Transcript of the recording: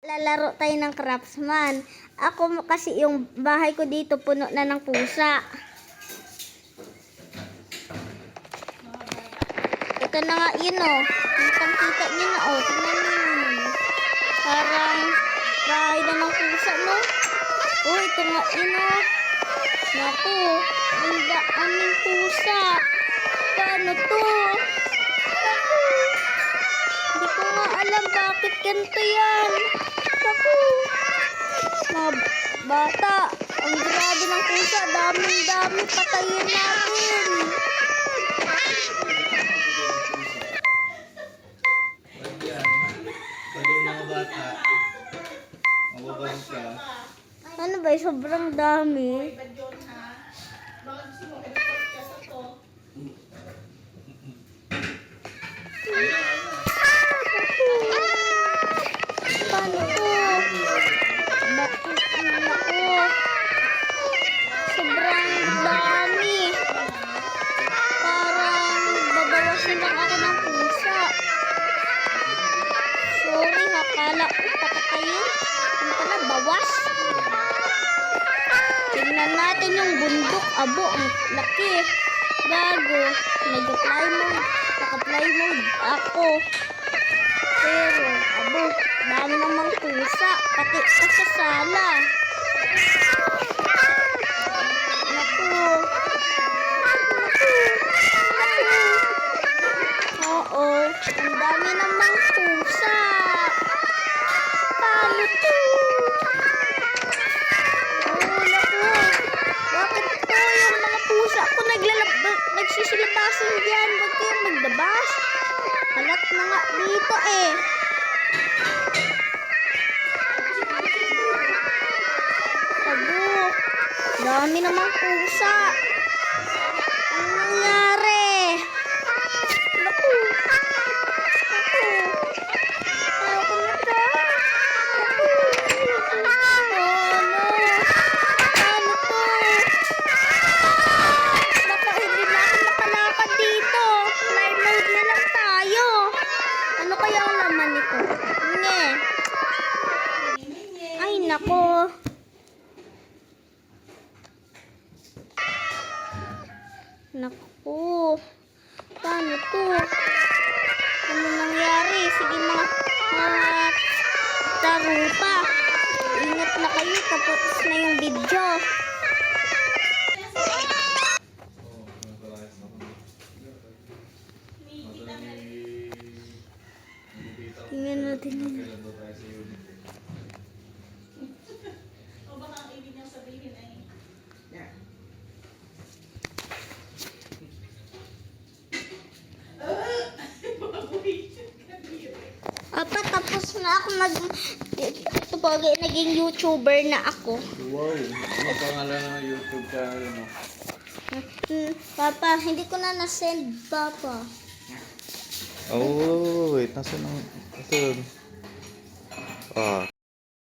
Lalaro tayo ng craftsman. Ako kasi yung bahay ko dito puno na ng pusa. Ito na nga yun oh. Kitang-kita nyo na oh. Tingnan nyo naman. Parang bahay na ng pusa no. Oh, ito nga yun oh. Naku, ang daming pusa. Paano to? Naku. Hindi ko nga alam bakit ganito yan. Naku. Mga bata. Ang grabe ng pusa. Daming-dami. Patayin natin. Pag yung mga bata, mababang ka. Ano ba? Sobrang dami. Paano to? Bakit ako? Sobrang dami. Parang babawasin lang ako ng pusa. Sorry ha, kala ko patatayin. Ano pala, bawas? Tingnan natin yung bundok. Abo, ang laki. Gago. Naka-fly mode ako. Pero, abo, dami namang pusa. Pati pa sa sala. Naku. Oo, ang dami namang pusa. Paano to? Oh, naku. Bakit to yung mga pusa ko nagsisilabasan dyan? Huwag kayong magdabas. Halat na nga dito eh. Abo, dami namang pusa. Ano nangyari? Naku. Naku. Ayoko na to. Naku. Oh no. Ano to? Naku, hindi na ako makalakad dito. Fly mode na lang tayo. Ano kaya ang laman nito? Nge. Ay, nako. Naku. Paano to? Ano nangyari? Sige mga tarupa. Ingat na kayo. Tapos na yung video. Tingnan natin yun. Apa, tapos na ako ito po, naging YouTuber na ako. Wow, ano pangalan ng YouTube channel mo? Papa, hindi ko na na-send, Papa. Oh, wait, nasa nang... Ito. Ah,